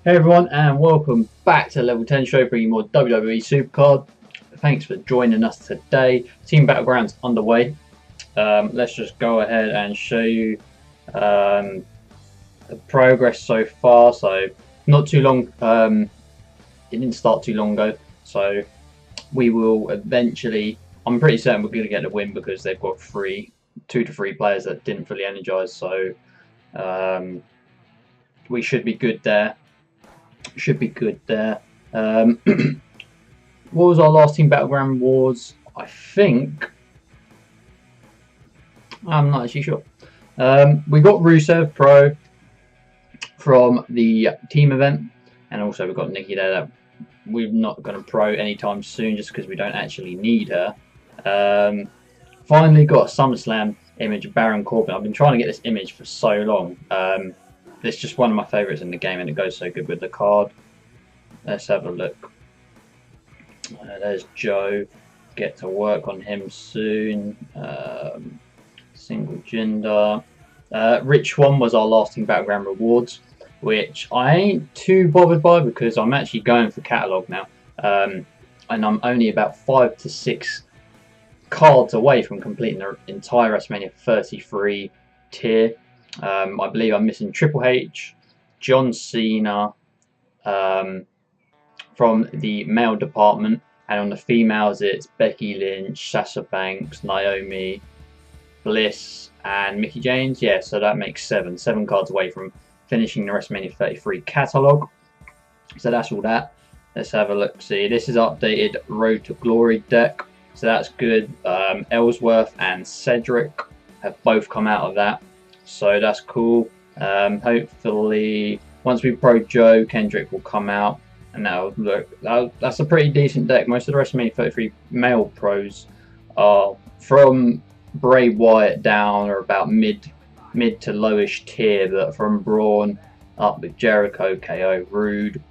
Hey everyone, and welcome back to the Level 10 show, bringing more WWE SuperCard. Thanks for joining us today. Team Battlegrounds underway. Let's just go ahead and show you the progress so far. So not too long. It didn't start too long ago. So we will eventually. I'm pretty certain we're going to get a win because they've got 2 to 3 players that didn't fully energize. So we should be good there. What was our last Team Battleground Wars? I think I'm not actually sure. We got Rusev Pro from the team event, and also we've got Nikki there that we're not going to pro anytime soon just because we don't actually need her. Finally got a SummerSlam image of Baron Corbin. I've been trying to get this image for so long. It's just one of my favourites in the game, and it goes so good with the card. Let's have a look. There's Joe. Get to work on him soon. Single gender. Rich One was our last Team Battleground rewards, which I ain't too bothered by because I'm actually going for catalogue now, and I'm only about 5 to 6 cards away from completing the entire WrestleMania 33 tier. I believe I'm missing Triple H, John Cena from the male department, and on the females it's Becky Lynch, Sasha Banks, Naomi, Bliss, and Mickie James. Yeah, so that makes 7 cards away from finishing the WrestleMania 33 catalogue. So that's all that. Let's have a look. See, this is updated Road to Glory deck, so that's good. Ellsworth and Cedric have both come out of that, so that's cool. Hopefully once we pro Joe, Kendrick will come out, and that'll look, that's a pretty decent deck. Most of the WrestleMania 33 male pros are from Bray Wyatt down, or about mid to lowish tier, but from Braun up with Jericho, KO, Rude,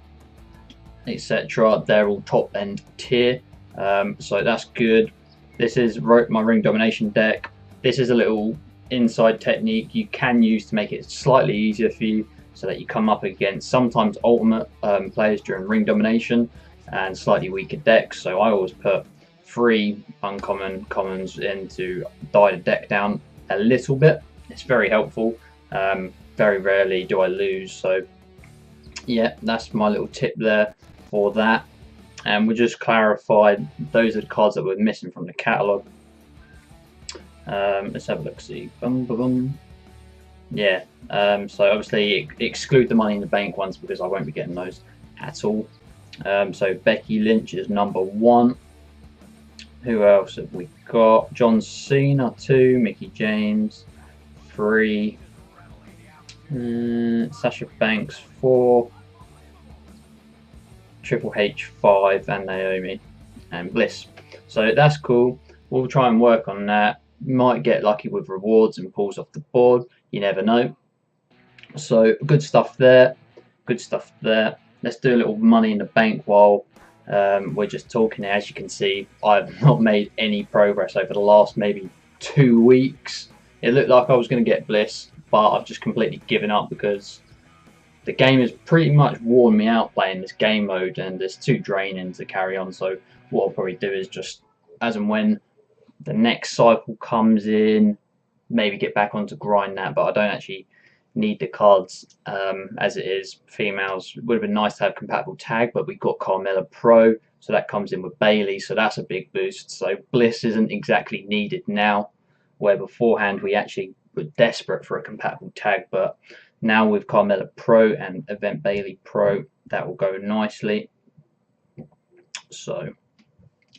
etc. they're all top end tier. So that's good. This is my Ring Domination deck. This is a little inside technique you can use to make it slightly easier for you, so that you come up against sometimes ultimate players during Ring Domination and slightly weaker decks. So I always put 3 uncommon commons in to die the deck down a little bit. It's very helpful. Very rarely do I lose. So yeah, that's my little tip there for that. And we just clarified those are the cards that were missing from the catalogue. Let's have a look. See, yeah. So obviously exclude the Money in the Bank ones because I won't be getting those at all. So Becky Lynch is number 1. Who else have we got? John Cena 2, Mickie James 3, Sasha Banks 4, Triple H 5, and Naomi and Bliss. So that's cool. We'll try and work on that. Might get lucky with rewards and pulls off the board. You never know. So good stuff there. Good stuff there. Let's do a little Money in the Bank while we're just talking. As you can see, I've not made any progress over the last maybe 2 weeks. It looked like I was going to get Bliss, but I've just completely given up because the game has pretty much worn me out playing this game mode, and it's too draining to carry on. So what I'll probably do is just, as and when the next cycle comes in, maybe get back onto grind that, but I don't actually need the cards as it is. Females, it would have been nice to have compatible tag, but we got Carmella Pro, so that comes in with Bailey, so that's a big boost. So Bliss isn't exactly needed now, where beforehand we actually were desperate for a compatible tag, but now with Carmella Pro and Event Bailey Pro, that will go nicely. So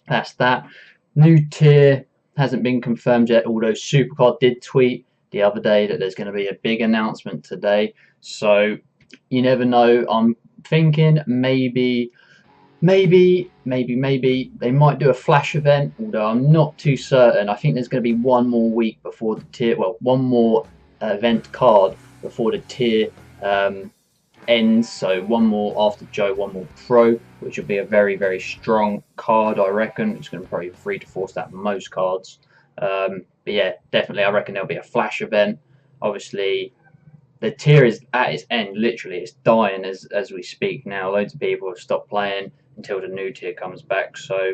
that's that. New tier hasn't been confirmed yet, although SuperCard did tweet the other day that there's going to be a big announcement today. So you never know. I'm thinking maybe they might do a flash event, although I'm not too certain. I think there's going to be one more week before the tier, well, one more event card before the tier ends. So one more after Joe, one more Pro, which will be a very, very strong card, I reckon. It's going to probably 3 to 4 stat most cards. But yeah, definitely I reckon there'll be a flash event. Obviously the tier is at its end. Literally, it's dying as we speak now. Loads of people have stopped playing until the new tier comes back. So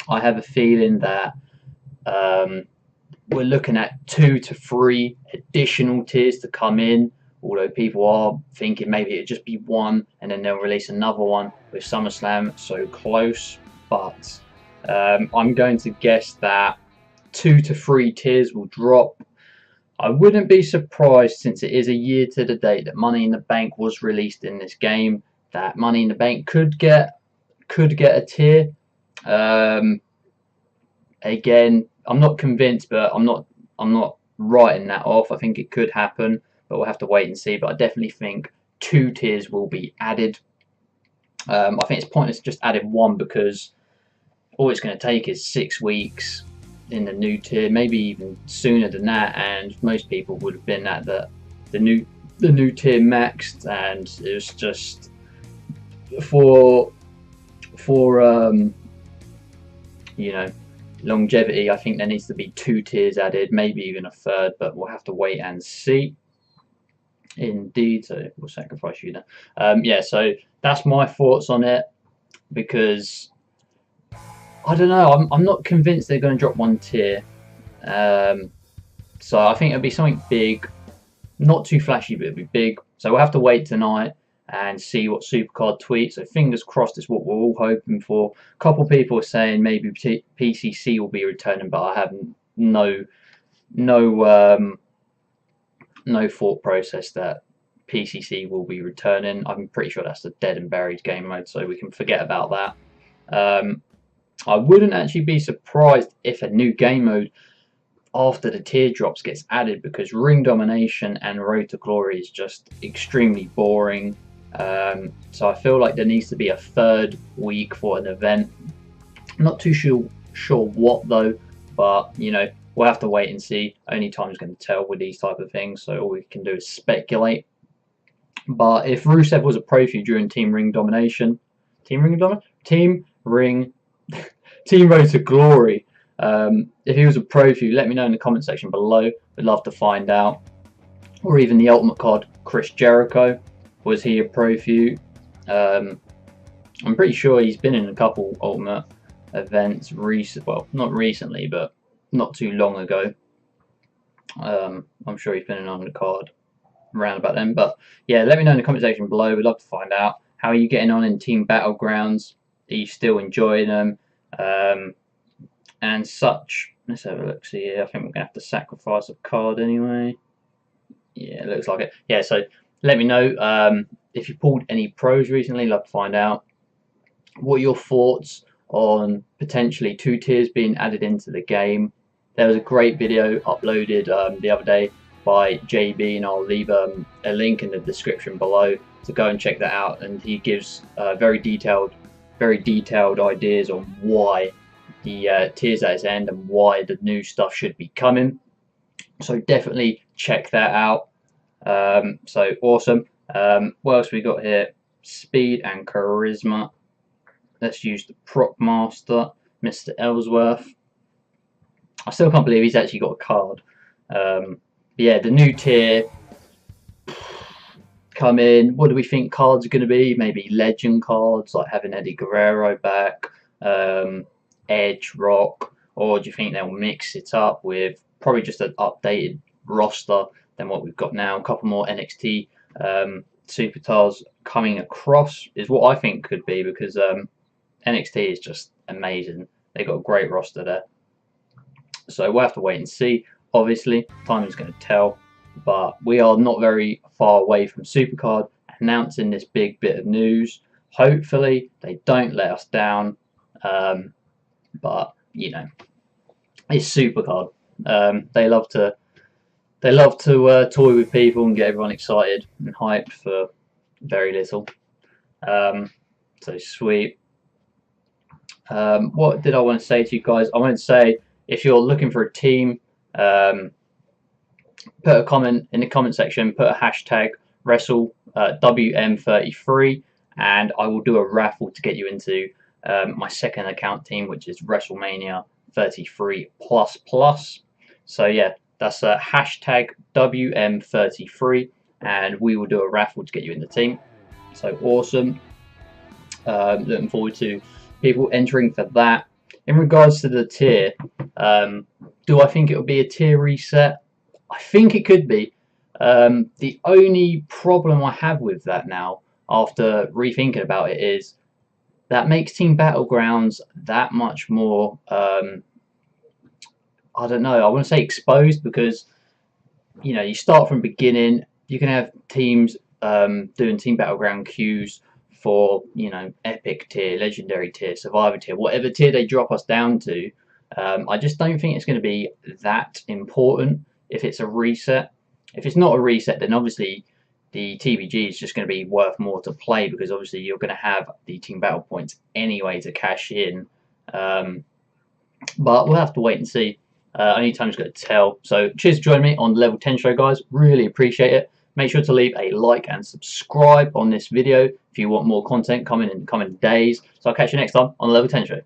I have a feeling that um, we're looking at 2 to 3 additional tiers to come in. Although people are thinking maybe it'd just be one, and then they'll release another one with SummerSlam so close. But I'm going to guess that 2 to 3 tiers will drop. I wouldn't be surprised, since it is a year to the date that Money in the Bank was released in this game, that Money in the Bank could get a tier. Um, Again, I'm not convinced, but I'm not writing that off. I think it could happen, but we'll have to wait and see. But I definitely think 2 tiers will be added. I think it's pointless just adding one, because all it's going to take is 6 weeks in the new tier, maybe even sooner than that, and most people would have been at the new tier maxed, and it was just for you know, longevity. I think there needs to be 2 tiers added, maybe even a third, but we'll have to wait and see. Indeed, so we'll sacrifice you then. Yeah, so that's my thoughts on it, because I don't know. I'm not convinced they're going to drop 1 tier. So I think it'll be something big, not too flashy, but it'll be big. So we'll have to wait tonight and see what SuperCard tweets. So fingers crossed is what we're all hoping for. A couple of people are saying maybe PCC will be returning, but I have no thought process that PCC will be returning. I'm pretty sure that's the dead and buried game mode, so we can forget about that. I wouldn't actually be surprised if a new game mode after the teardrops gets added, because Ring Domination and Road to Glory is just extremely boring. So I feel like there needs to be a third week for an event. I'm not too sure what though, but you know, we'll have to wait and see. Only time's going to tell with these type of things, so all we can do is speculate. But if Rusev was a pro feud during Team Road to Glory, if he was a pro feud, let me know in the comment section below. We'd love to find out. Or even the Ultimate card, Chris Jericho, was he a pro feud? I'm pretty sure he's been in a couple Ultimate events well, not recently, but not too long ago. I'm sure he's been in on the card around about then. But yeah, let me know in the comment section below. We'd love to find out how are you getting on in Team Battlegrounds. Are you still enjoying them? And such. Let's have a look. See here. I think we're gonna have to sacrifice a card anyway. Yeah, it looks like it. Yeah, so let me know if you pulled any pros recently. Love to find out. What are your thoughts on potentially 2 tiers being added into the game? There was a great video uploaded the other day by JB, and I'll leave a link in the description below to go and check that out. And he gives very detailed ideas on why the tiers at its end and why the new stuff should be coming. So definitely check that out. So awesome. What else we got here? Speed and charisma. Let's use the prop master, Mr. Ellsworth. I still can't believe he's actually got a card. Yeah, the new tier come in. What do we think cards are going to be? Maybe legend cards, like having Eddie Guerrero back, Edge, Rock, or do you think they'll mix it up with probably just an updated roster than what we've got now? A couple more NXT superstars coming across is what I think could be, because NXT is just amazing. They got a great roster there. So we'll have to wait and see. Obviously, time is going to tell, but we are not very far away from SuperCard announcing this big bit of news. Hopefully, they don't let us down. But you know, it's SuperCard. They love to toy with people and get everyone excited and hyped for very little. So sweet. What did I want to say to you guys? I wanted to say, if you're looking for a team, put a comment in the comment section, put a hashtag Wrestle WM33, and I will do a raffle to get you into my second account team, which is WrestleMania 33++. So yeah, That's hashtag WM33, and we will do a raffle to get you in the team. So awesome. Looking forward to people entering for that. In regards to the tier, do I think it will be a tier reset? I think it could be. The only problem I have with that now, after rethinking about it, is that makes Team Battlegrounds that much more, I don't know, I want to say exposed, because you start from beginning. You can have teams doing Team Battleground queues for epic tier, legendary tier, survivor tier, whatever tier they drop us down to. I just don't think it's going to be that important if it's a reset. If it's not a reset, then obviously the TBG is just going to be worth more to play, because obviously you're going to have the team battle points anyway to cash in. But we'll have to wait and see. Only time's going to tell. So cheers for joining me on the Level 10 show, guys. Really appreciate it. Make sure to leave a like and subscribe on this video if you want more content coming in the coming days. So I'll catch you next time on the Level 10 show.